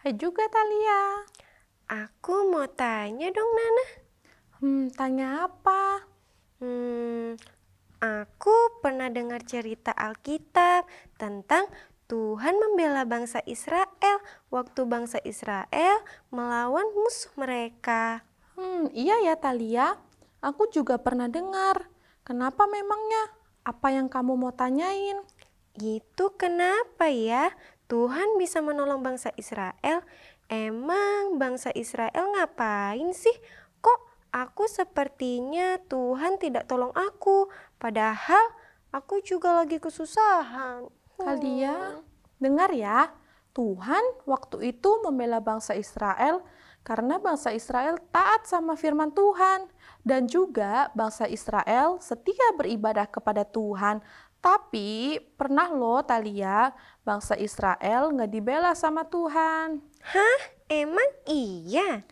Hai juga Talia. Aku mau tanya dong, Nana. Tanya apa? Aku pernah dengar cerita Alkitab tentang Tuhan membela bangsa Israel waktu bangsa Israel melawan musuh mereka. Iya ya Talia, aku juga pernah dengar. Kenapa memangnya? Apa yang kamu mau tanyain? Itu kenapa ya Tuhan bisa menolong bangsa Israel? Emang bangsa Israel ngapain sih? Kok aku sepertinya Tuhan tidak tolong aku, padahal aku juga lagi kesusahan. Talia, dengar ya, Tuhan waktu itu membela bangsa Israel karena bangsa Israel taat sama firman Tuhan. Dan juga bangsa Israel setia beribadah kepada Tuhan. Tapi pernah loh Talia, bangsa Israel nggak dibela sama Tuhan. Hah? Emang iya?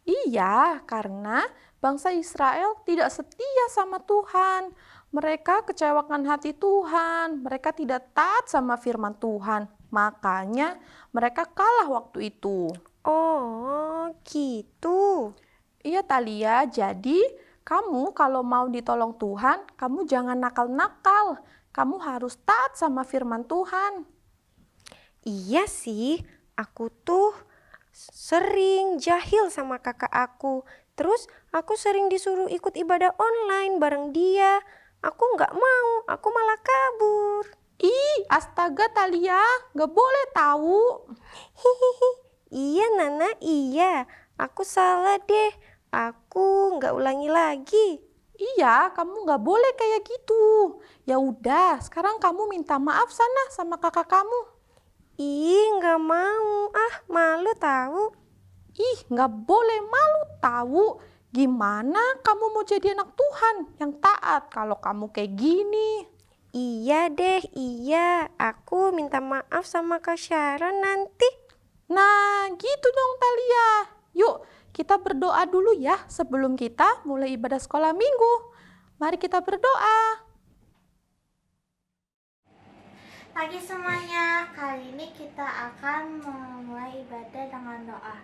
Iya, karena bangsa Israel tidak setia sama Tuhan. Mereka kecewakan hati Tuhan. Mereka tidak taat sama firman Tuhan. Makanya mereka kalah waktu itu. Oh, gitu. Iya Talia, jadi kamu kalau mau ditolong Tuhan, kamu jangan nakal-nakal. Kamu harus taat sama firman Tuhan. Iya sih, aku tuh sering jahil sama kakak aku. Terus aku sering disuruh ikut ibadah online bareng dia. Aku nggak mau, aku malah kabur. Ih, astaga Talia, nggak boleh tahu. Hihihi, iya Nana, iya. Aku salah deh. Aku nggak ulangi lagi. Iya, kamu nggak boleh kayak gitu. Ya udah, sekarang kamu minta maaf sana sama kakak kamu. Ih, nggak mau. Ah, malu tahu. Ih, nggak boleh malu tahu. Gimana kamu mau jadi anak Tuhan yang taat kalau kamu kayak gini? Iya deh, iya. Aku minta maaf sama Kak Sharon nanti. Nah, gitu dong Talia. Yuk, kita berdoa dulu ya sebelum kita mulai ibadah sekolah minggu. Mari kita berdoa. Pagi semuanya, kali ini kita akan memulai ibadah dengan doa.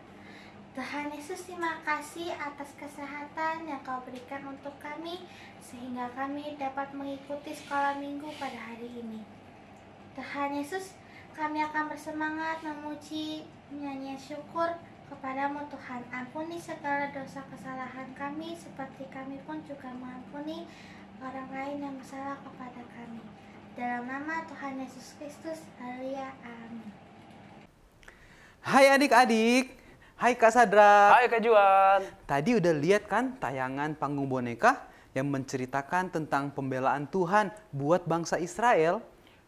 Tuhan Yesus, terima kasih atas kesehatan yang Kau berikan untuk kami, sehingga kami dapat mengikuti sekolah minggu pada hari ini. Tuhan Yesus, kami akan bersemangat memuji, menyanyi syukur kepadamu Tuhan. Ampuni segala dosa kesalahan kami, seperti kami pun juga mengampuni orang lain yang bersalah kepada kami. Dalam nama Tuhan Yesus Kristus, haleluya, amin. Hai adik-adik, hai Kak Sadra. Hai Kak Juan. Tadi udah lihat kan tayangan panggung boneka yang menceritakan tentang pembelaan Tuhan buat bangsa Israel?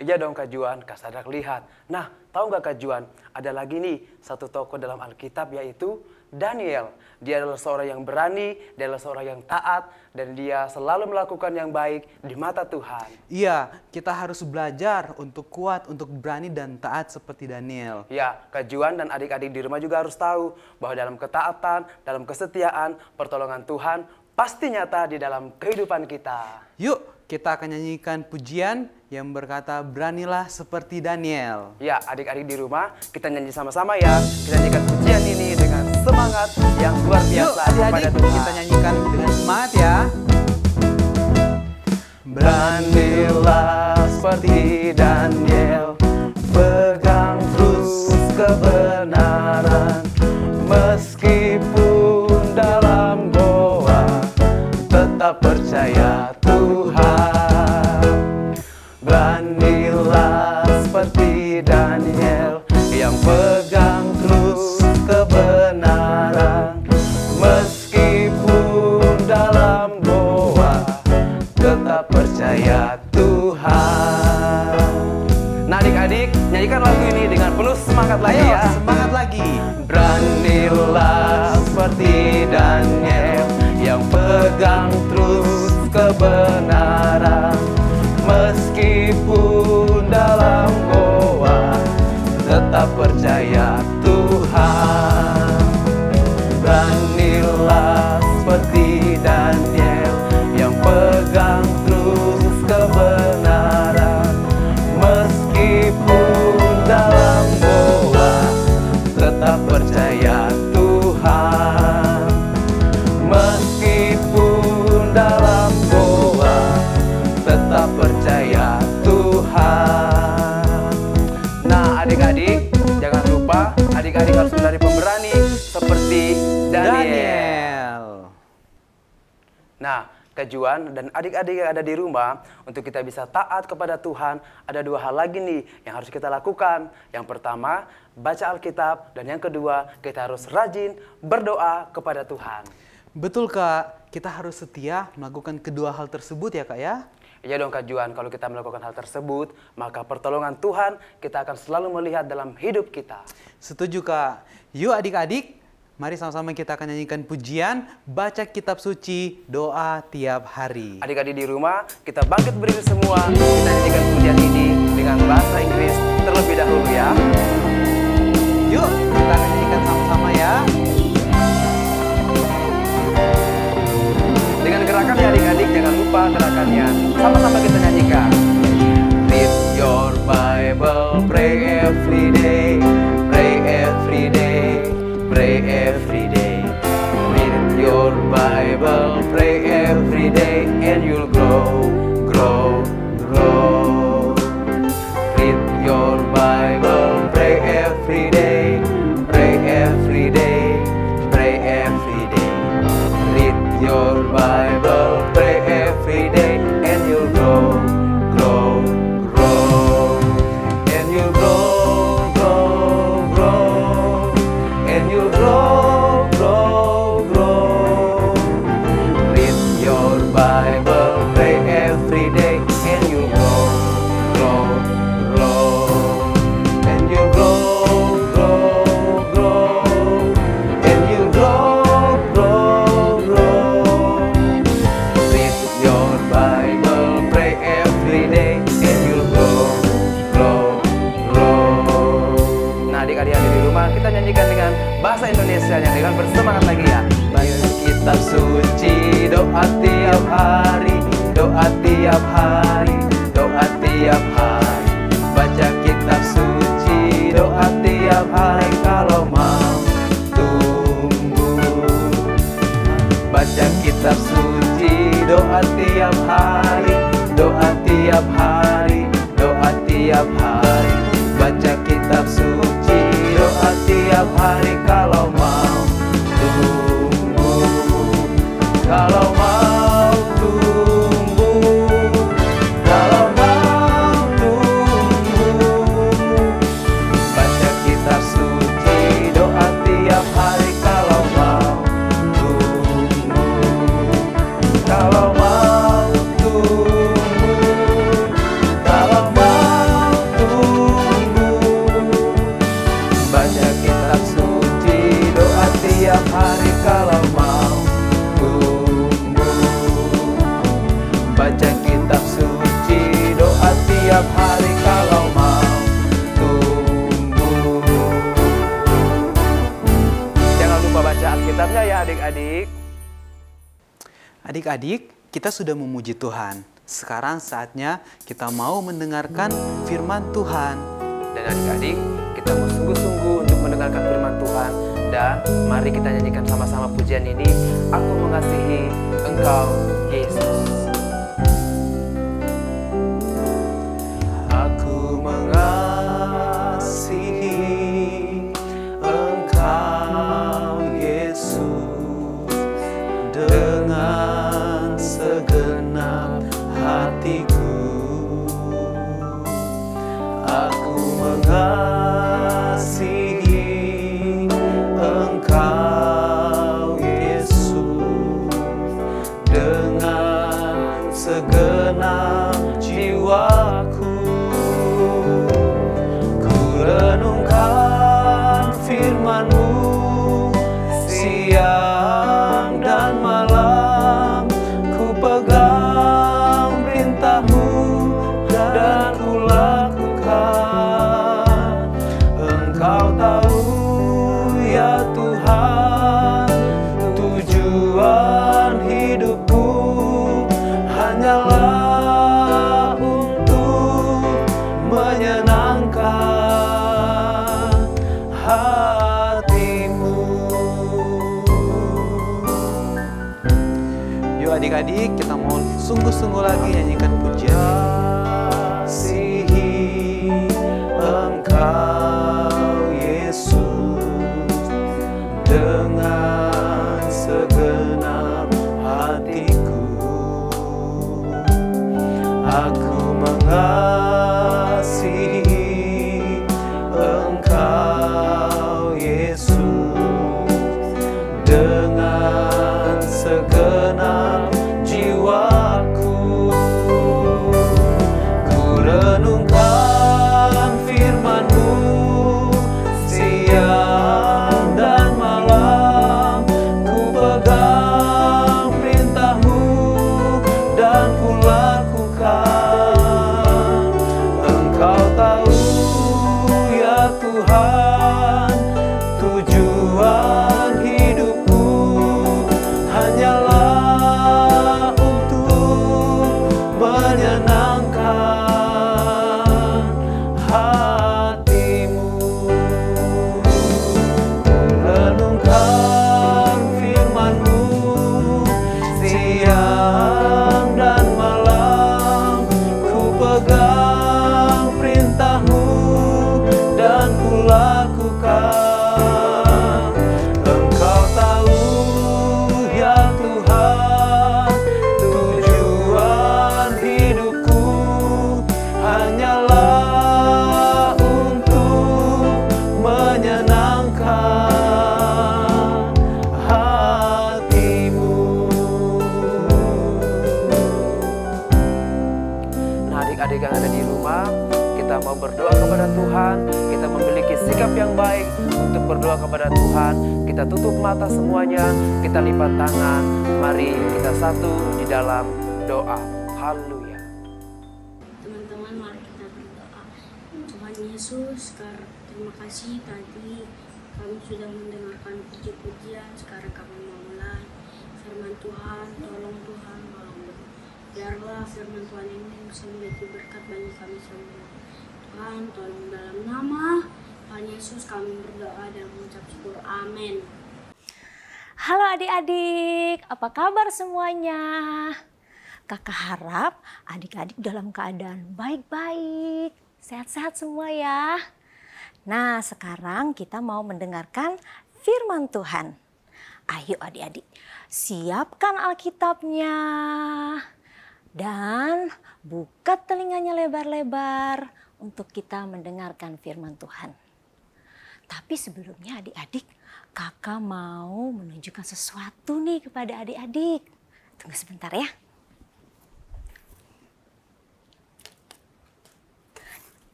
Iya dong Kak Juan, Kak Sadrak lihat. Nah, tahu nggak Kak Juan, ada lagi nih satu tokoh dalam Alkitab yaitu Daniel. Dia adalah seorang yang berani, dia adalah seorang yang taat, dan dia selalu melakukan yang baik di mata Tuhan. Iya, kita harus belajar untuk kuat, untuk berani dan taat seperti Daniel. Ya, Kak Juan dan adik-adik di rumah juga harus tahu bahwa dalam ketaatan, dalam kesetiaan, pertolongan Tuhan pasti nyata di dalam kehidupan kita. Yuk, kita akan nyanyikan pujian yang berkata beranilah seperti Daniel. Ya, adik-adik di rumah, kita nyanyi sama-sama ya. Kita nyanyikan pujian ini dengan semangat yang luar Yuk, biasa kepada adik-adik, Tuhan. kita nyanyikan dengan semangat ya. Beranilah seperti Daniel, pegang terus kebenaran, meskipun dalam goa, tetap percaya Tuhan. Beranilah seperti Daniel, yang pegang terus kebenaran, meskipun dalam goa, tetap percaya Tuhan. Nah adik-adik, nyanyikan lagu ini dengan penuh semangat lagi Ayo, ya. semangat lagi. Beranilah seperti Daniel, yang pegang terus kebenaran, meskipun dalam goa, tetap percaya Tuhan. Beranilah seperti Daniel, yang pegang terus kebenaran, meskipun dalam goa, tetap Kak Juan dan adik-adik yang ada di rumah, untuk kita bisa taat kepada Tuhan, ada 2 hal lagi nih yang harus kita lakukan. Yang pertama, baca Alkitab, dan yang kedua, kita harus rajin berdoa kepada Tuhan. Betul Kak, kita harus setia melakukan kedua hal tersebut ya Kak ya. Iya dong Kak Juan, kalau kita melakukan hal tersebut, maka pertolongan Tuhan kita akan selalu melihat dalam hidup kita. Setuju Kak. Yuk adik-adik, mari sama-sama kita akan nyanyikan pujian, baca kitab suci, doa tiap hari. Adik-adik di rumah, kita bangkit berdiri semua, kita nyanyikan pujian ini dengan bahasa Inggris terlebih dahulu ya. Yuk, kita akan nyanyikan sama-sama ya. Dengan gerakannya adik-adik, jangan lupa gerakannya. Sama-sama kita nyanyikan. Read your Bible, pray every day, pray every day, pray every day. Read your Bible, pray every day, and you'll grow, grow, grow. Read your Bible, pray every day, pray every day, pray every day. Read your Bible, pray every day, and you'll grow, grow, grow. And you'll grow, grow, grow. And you'll grow, grow, grow. Read your Bible, pray every day, and you'll grow, grow, grow. And you'll grow, grow, grow. And you'll grow, grow, grow. Read your Bible, pray every day, and you'll grow, grow, grow. Nah, adik-adik yang ada di rumah, kita nyanyikan dengan bahasa Indonesia yang dengan bersemangat lagi ya. Baca kitab suci, doa tiap hari, doa tiap hari, doa tiap hari. Baca kitab suci, doa tiap hari kalau mau tumbuh. Baca kitab suci, doa tiap hari, doa tiap hari, doa tiap hari. Baca kitab suci, doa tiap hari kalau mau tumbuh. Kalau mau tumbuh, kalau mau tumbuh. Baca kitab suci, doa tiap hari kalau mau tumbuh. Kalau mau tumbuh, kalau mau tumbuh. Baca kitab suci, doa tiap hari kalau mau tumbuh. Baca kitab suci, doa tiap hari kalau mau tumbuh. Jangan lupa baca Alkitabnya ya adik-adik. Adik-adik, kita sudah memuji Tuhan. Sekarang saatnya kita mau mendengarkan firman Tuhan. Dan adik-adik, kita mau sungguh-sungguh untuk mendengarkan firman Tuhan. Dan mari kita nyanyikan sama-sama pujian ini. Aku mengasihi Engkau, Yesus. Aku mengasihi Engkau, Yesus, dengan segenap hatiku. Aku mengasihi Engkau, Yesus, dengan segenap jiwaku. Ku renungkan firman-Mu siang dan malam. Ku pegang perintah-Mu dan ku lakukan. Engkau tahu ya Tuhan, tujuan hidupku hanyalah untuk menyenangkan hati-Mu. Yuk adik-adik, kita mau sungguh-sungguh lagi nyanyikan pujian. Kasihi Engkau, Yesus, dengan segenap hatiku. Tuhan, kita memiliki sikap yang baik untuk berdoa kepada Tuhan. Kita tutup mata semuanya, kita lipat tangan. Mari kita satu di dalam doa. Haleluya. Teman-teman, mari kita berdoa. Tuhan Yesus, terima kasih tadi kami sudah mendengarkan puji-pujian. Sekarang kami mau mulai firman Tuhan. Tolong Tuhan, biarlah firman Tuhan ini bisa menjadi berkat bagi kami semua. Tuhan, tolong dalam nama Tuhan Yesus kami berdoa dan mengucap syukur. Amin. Halo adik-adik, apa kabar semuanya? Kakak harap adik-adik dalam keadaan baik-baik, sehat-sehat semua ya. Nah, sekarang kita mau mendengarkan firman Tuhan. Ayo adik-adik, siapkan Alkitabnya. Dan buka telinganya lebar-lebar untuk kita mendengarkan firman Tuhan. Tapi sebelumnya adik-adik, kakak mau menunjukkan sesuatu nih kepada adik-adik. Tunggu sebentar ya.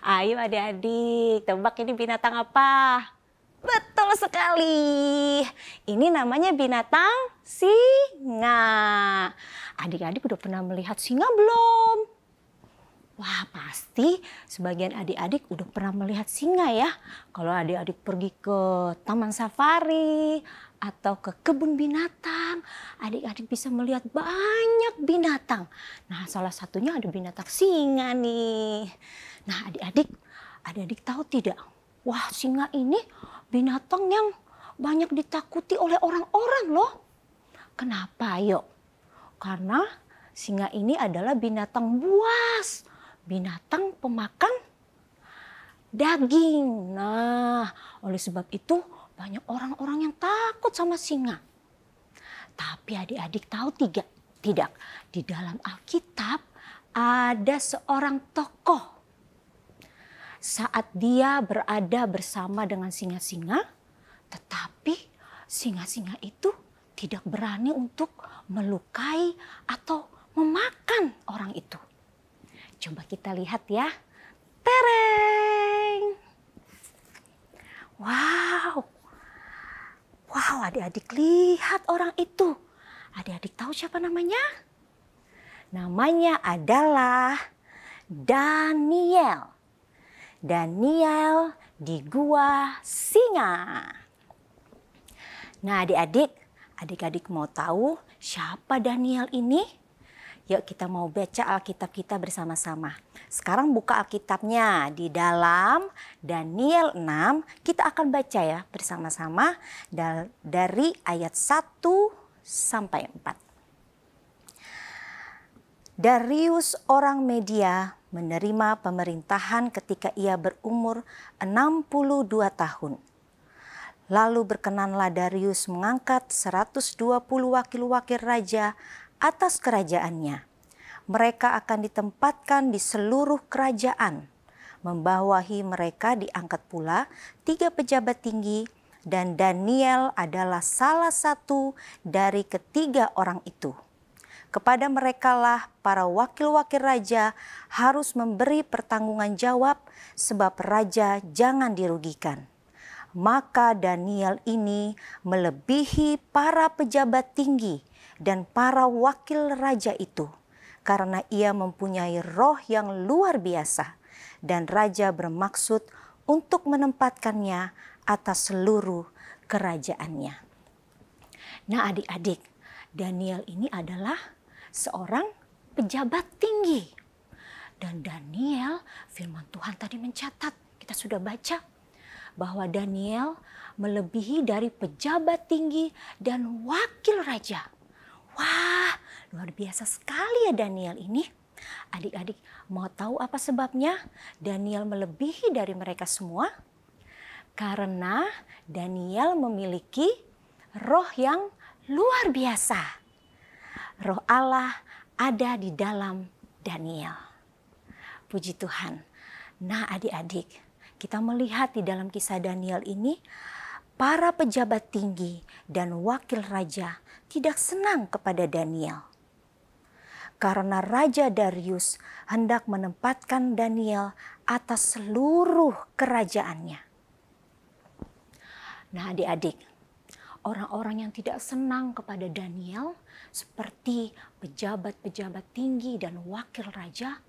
Ayo adik-adik, tebak ini binatang apa? Betul sekali. Ini namanya binatang singa. Adik-adik udah pernah melihat singa belum? Wah, pasti sebagian adik-adik udah pernah melihat singa ya. Kalau adik-adik pergi ke taman safari atau ke kebun binatang, adik-adik bisa melihat banyak binatang. Nah, salah satunya ada binatang singa nih. Nah, adik-adik tahu tidak? Wah, singa ini binatang yang banyak ditakuti oleh orang-orang loh. Kenapa? Yuk. Karena singa ini adalah binatang buas. Binatang pemakan daging. Nah, oleh sebab itu banyak orang-orang yang takut sama singa. Tapi adik-adik tahu tidak? Di dalam Alkitab ada seorang tokoh. Saat dia berada bersama dengan singa-singa, tetapi singa-singa itu tidak berani untuk melukai atau memakan orang itu. Coba kita lihat ya. Tereng. Wow, adik-adik lihat orang itu. Adik-adik tahu siapa namanya? Namanya adalah Daniel. Daniel di gua singa. Nah adik-adik mau tahu siapa Daniel ini? Yuk kita mau baca Alkitab kita bersama-sama. Sekarang buka Alkitabnya di dalam Daniel 6. Kita akan baca ya bersama-sama dari ayat 1 sampai 4. Darius orang Media menerima pemerintahan ketika ia berumur 62 tahun. Lalu berkenanlah Darius mengangkat 120 wakil-wakil raja atas kerajaannya. Mereka akan ditempatkan di seluruh kerajaan. Membawahi mereka diangkat pula 3 pejabat tinggi, dan Daniel adalah salah satu dari ketiga orang itu. Kepada merekalah para wakil-wakil raja harus memberi pertanggungan jawab, sebab raja jangan dirugikan. Maka Daniel ini melebihi para pejabat tinggi dan para wakil raja itu, karena ia mempunyai roh yang luar biasa, dan raja bermaksud untuk menempatkannya atas seluruh kerajaannya. Nah adik-adik, Daniel ini adalah seorang pejabat tinggi. Dan Daniel, firman Tuhan tadi mencatat, kita sudah baca, bahwa Daniel melebihi dari pejabat tinggi dan wakil raja. Wah, luar biasa sekali ya Daniel ini. Adik-adik mau tahu apa sebabnya Daniel melebihi dari mereka semua? Karena Daniel memiliki roh yang luar biasa. Roh Allah ada di dalam Daniel. Puji Tuhan. Nah adik-adik, kita melihat di dalam kisah Daniel ini, para pejabat tinggi dan wakil raja tidak senang kepada Daniel. karena Raja Darius hendak menempatkan Daniel atas seluruh kerajaannya. Nah adik-adik, orang-orang yang tidak senang kepada Daniel seperti pejabat-pejabat tinggi dan wakil raja,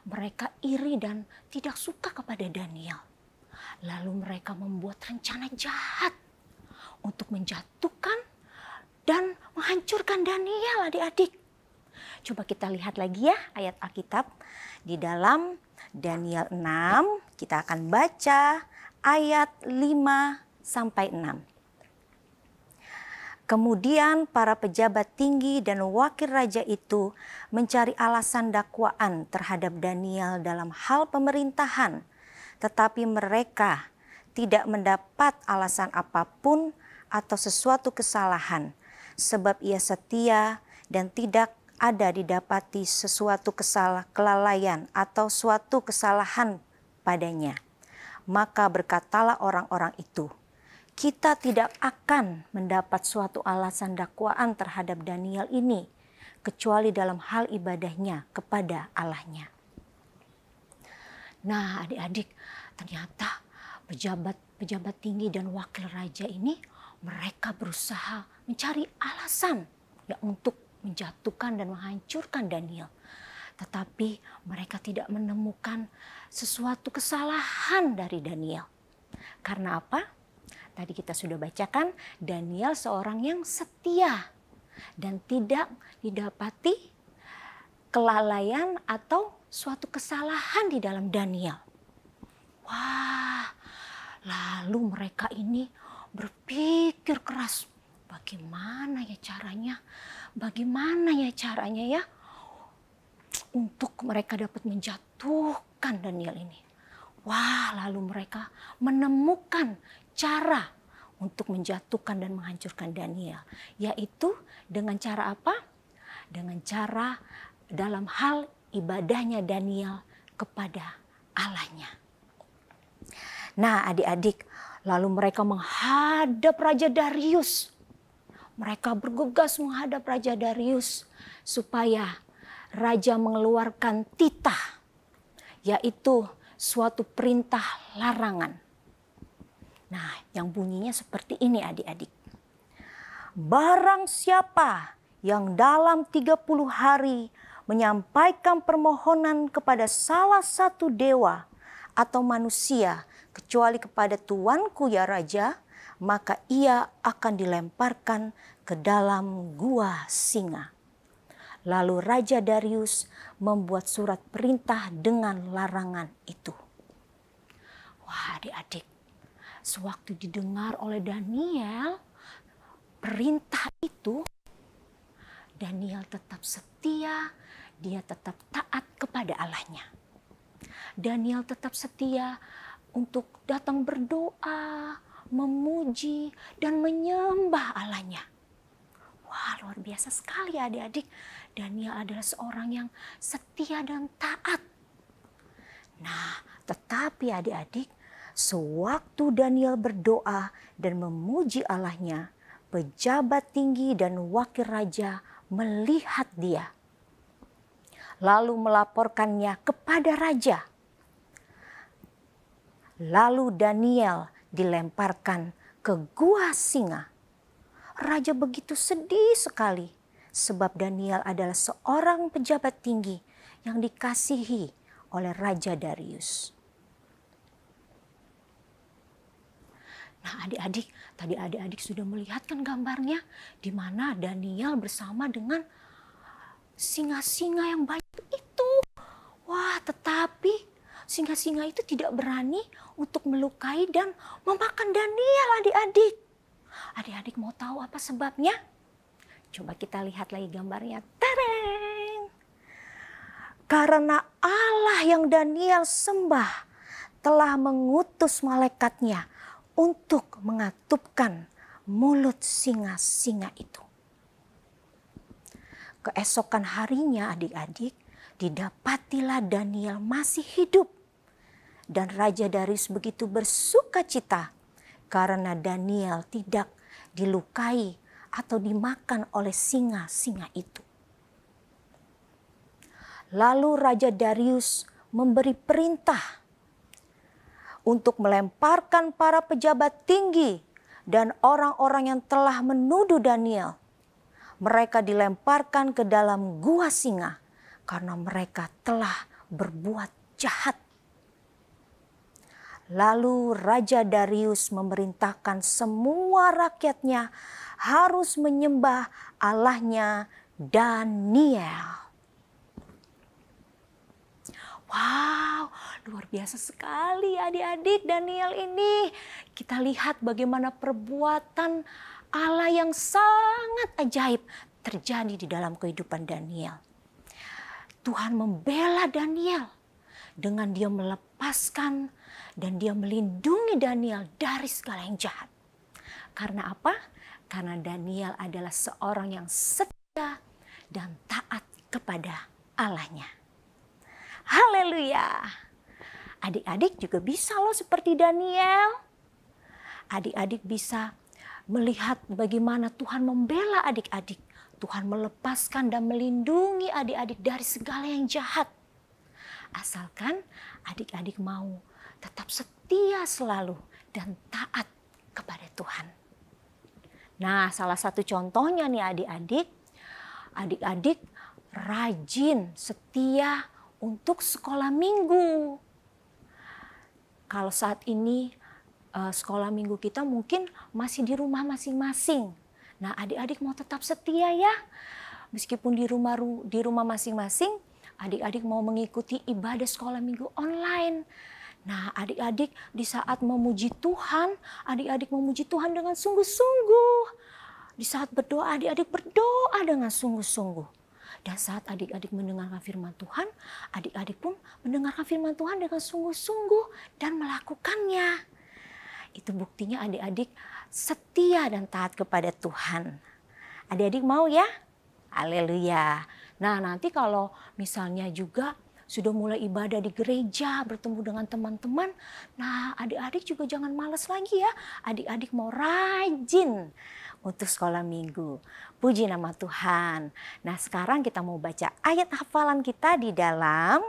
mereka iri dan tidak suka kepada Daniel. Lalu mereka membuat rencana jahat untuk menjatuhkan dan menghancurkan Daniel, adik-adik. Coba kita lihat lagi ya ayat Alkitab di dalam Daniel 6, kita akan baca ayat 5-6. Kemudian para pejabat tinggi dan wakil raja itu mencari alasan dakwaan terhadap Daniel dalam hal pemerintahan, tetapi mereka tidak mendapat alasan apapun atau sesuatu kesalahan, sebab ia setia dan tidak ada didapati sesuatu kelalaian atau suatu kesalahan padanya. Maka berkatalah orang-orang itu, kita tidak akan mendapat suatu alasan dakwaan terhadap Daniel ini, kecuali dalam hal ibadahnya kepada Allahnya. Nah adik-adik, ternyata pejabat tinggi dan wakil raja ini, mereka berusaha mencari alasan ya untuk menjatuhkan dan menghancurkan Daniel. Tetapi mereka tidak menemukan sesuatu kesalahan dari Daniel. Karena apa? Tadi kita sudah bacakan, Daniel seorang yang setia dan tidak didapati kelalaian atau suatu kesalahan di dalam Daniel. Wah, lalu mereka ini berpikir keras, bagaimana ya caranya ya untuk mereka dapat menjatuhkan Daniel ini. Wah, lalu mereka menemukan cara untuk menjatuhkan dan menghancurkan Daniel, yaitu dengan cara apa? Dengan cara dalam hal ibadahnya Daniel kepada Allahnya. Nah adik-adik, lalu mereka menghadap Raja Darius. Mereka bergegas menghadap Raja Darius supaya Raja mengeluarkan titah, yaitu suatu perintah larangan. Nah, yang bunyinya seperti ini adik-adik. Barang siapa yang dalam 30 hari menyampaikan permohonan kepada salah satu dewa atau manusia, kecuali kepada tuanku ya Raja, maka ia akan dilemparkan ke dalam gua singa. Lalu Raja Darius membuat surat perintah dengan larangan itu. Wah adik-adik, sewaktu didengar oleh Daniel perintah itu, Daniel tetap setia, dia tetap taat kepada Allahnya. Daniel tetap setia untuk datang berdoa, memuji, dan menyembah Allahnya. Wah luar biasa sekali adik-adik, Daniel adalah seorang yang setia dan taat. Nah tetapi adik-adik, sewaktu Daniel berdoa dan memuji Allahnya, pejabat tinggi dan wakil raja melihat dia, lalu melaporkannya kepada raja. Lalu Daniel dilemparkan ke gua singa. Raja begitu sedih sekali sebab Daniel adalah seorang pejabat tinggi yang dikasihi oleh Raja Darius. Nah adik-adik, tadi adik-adik sudah melihat kan gambarnya di mana Daniel bersama dengan singa-singa yang banyak itu. Wah tetapi singa-singa itu tidak berani untuk melukai dan memakan Daniel adik-adik. Adik-adik mau tahu apa sebabnya? Coba kita lihat lagi gambarnya. Tereng! Karena Allah yang Daniel sembah telah mengutus malaikatnya untuk mengatupkan mulut singa-singa itu. Keesokan harinya adik-adik, didapatilah Daniel masih hidup. Dan Raja Darius begitu bersukacita karena Daniel tidak dilukai atau dimakan oleh singa-singa itu. Lalu Raja Darius memberi perintah untuk melemparkan para pejabat tinggi dan orang-orang yang telah menuduh Daniel. Mereka dilemparkan ke dalam gua singa karena mereka telah berbuat jahat. Lalu Raja Darius memerintahkan semua rakyatnya harus menyembah Allahnya Daniel. Wow, luar biasa sekali adik-adik Daniel ini. Kita lihat bagaimana perbuatan Allah yang sangat ajaib terjadi di dalam kehidupan Daniel. Tuhan membela Daniel dengan dia melepaskan dan dia melindungi Daniel dari segala yang jahat. Karena apa? Karena Daniel adalah seorang yang setia dan taat kepada Allahnya. Haleluya. Adik-adik juga bisa loh seperti Daniel. Adik-adik bisa melihat bagaimana Tuhan membela adik-adik. Tuhan melepaskan dan melindungi adik-adik dari segala yang jahat. Asalkan adik-adik mau tetap setia selalu dan taat kepada Tuhan. Nah, salah satu contohnya nih adik-adik. Adik-adik rajin, setia untuk sekolah minggu. Kalau saat ini sekolah minggu kita mungkin masih di rumah masing-masing. Nah, adik-adik mau tetap setia ya. Meskipun di rumah masing-masing, adik-adik mau mengikuti ibadah sekolah minggu online. Nah, adik-adik di saat memuji Tuhan, adik-adik memuji Tuhan dengan sungguh-sungguh. Di saat berdoa, adik-adik berdoa dengan sungguh-sungguh. Dan saat adik-adik mendengarkan firman Tuhan, adik-adik pun mendengarkan firman Tuhan dengan sungguh-sungguh dan melakukannya. Itu buktinya adik-adik setia dan taat kepada Tuhan. Adik-adik mau ya? Haleluya. Nah, nanti kalau misalnya juga sudah mulai ibadah di gereja, bertemu dengan teman-teman, nah adik-adik juga jangan malas lagi ya. Adik-adik mau rajin untuk sekolah minggu. Puji nama Tuhan. Nah, sekarang kita mau baca ayat hafalan kita di dalam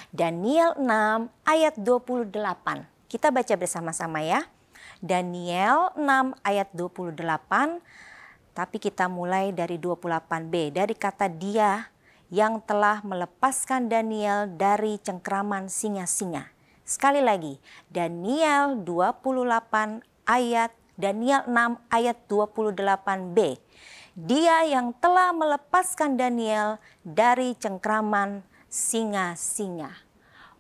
Daniel 6 ayat 28. Kita baca bersama-sama ya. Daniel 6 ayat 28. Tapi kita mulai dari 28b. Dari kata dia yang telah melepaskan Daniel dari cengkraman singa-singa. Sekali lagi, Daniel 28 ayat Daniel 6 ayat 28b. Dia yang telah melepaskan Daniel dari cengkraman singa-singa.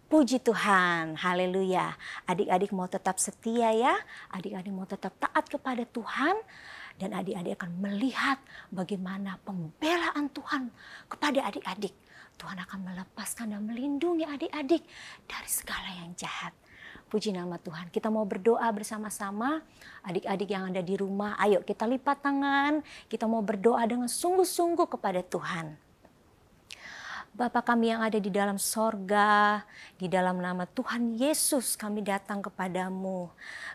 Puji Tuhan, haleluya. Adik-adik mau tetap setia ya, adik-adik mau tetap taat kepada Tuhan. Dan adik-adik akan melihat bagaimana pembelaan Tuhan kepada adik-adik. Tuhan akan melepaskan dan melindungi adik-adik dari segala yang jahat. Puji nama Tuhan. Kita mau berdoa bersama-sama. Adik-adik yang ada di rumah, ayo kita lipat tangan. Kita mau berdoa dengan sungguh-sungguh kepada Tuhan. Bapa kami yang ada di dalam sorga, di dalam nama Tuhan Yesus kami datang kepadamu.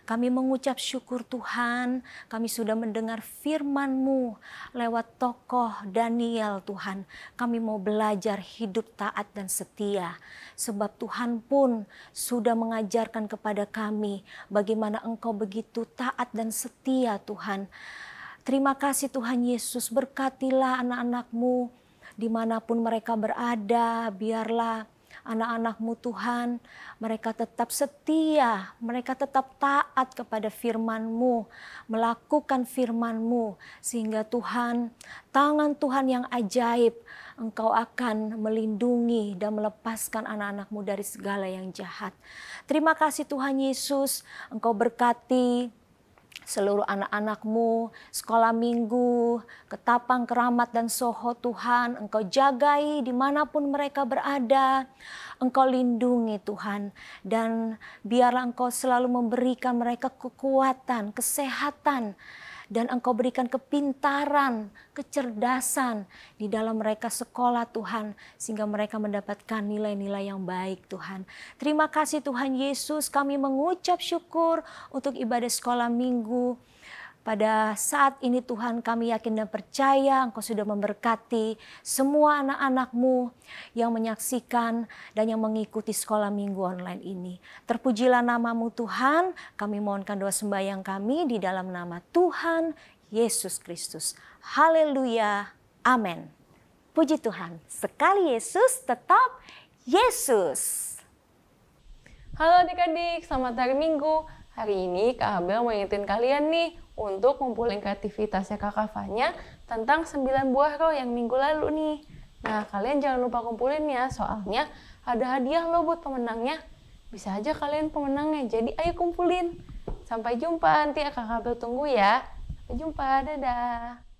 Kami mengucap syukur Tuhan, kami sudah mendengar firman-Mu lewat tokoh Daniel Tuhan. Kami mau belajar hidup taat dan setia. Sebab Tuhan pun sudah mengajarkan kepada kami bagaimana Engkau begitu taat dan setia Tuhan. Terima kasih Tuhan Yesus, berkatilah anak-anak-Mu. Dimanapun mereka berada, biarlah anak-anak-Mu Tuhan, mereka tetap setia, mereka tetap taat kepada firman-Mu, melakukan firman-Mu, sehingga Tuhan, tangan Tuhan yang ajaib, Engkau akan melindungi dan melepaskan anak-anak-Mu dari segala yang jahat. Terima kasih Tuhan Yesus, Engkau berkati seluruh anak-anak-Mu, sekolah minggu, Ketapang, Keramat, dan Soho Tuhan. Engkau jagai dimanapun mereka berada. Engkau lindungi Tuhan. Dan biarlah Engkau selalu memberikan mereka kekuatan, kesehatan. Dan Engkau berikan kepintaran, kecerdasan di dalam mereka sekolah Tuhan. Sehingga mereka mendapatkan nilai-nilai yang baik Tuhan. Terima kasih Tuhan Yesus, kami mengucap syukur untuk ibadah sekolah minggu Pada saat ini Tuhan, kami yakin dan percaya Engkau sudah memberkati semua anak-anak-Mu yang menyaksikan dan yang mengikuti sekolah minggu online ini. Terpujilah nama-Mu Tuhan, kami mohonkan doa sembahyang kami di dalam nama Tuhan Yesus Kristus. Haleluya, amin. Puji Tuhan, sekali Yesus tetap Yesus. Halo adik-adik, selamat hari Minggu. Hari ini Kak Abel mau ingetin kalian nih untuk ngumpulin kreativitasnya Kakak Fanya tentang 9 buah roh yang minggu lalu nih. Nah, kalian jangan lupa kumpulin ya, soalnya ada hadiah loh buat pemenangnya. Bisa aja kalian pemenangnya, jadi ayo kumpulin. Sampai jumpa, nanti Kakak Abel tunggu ya. Sampai jumpa, dadah.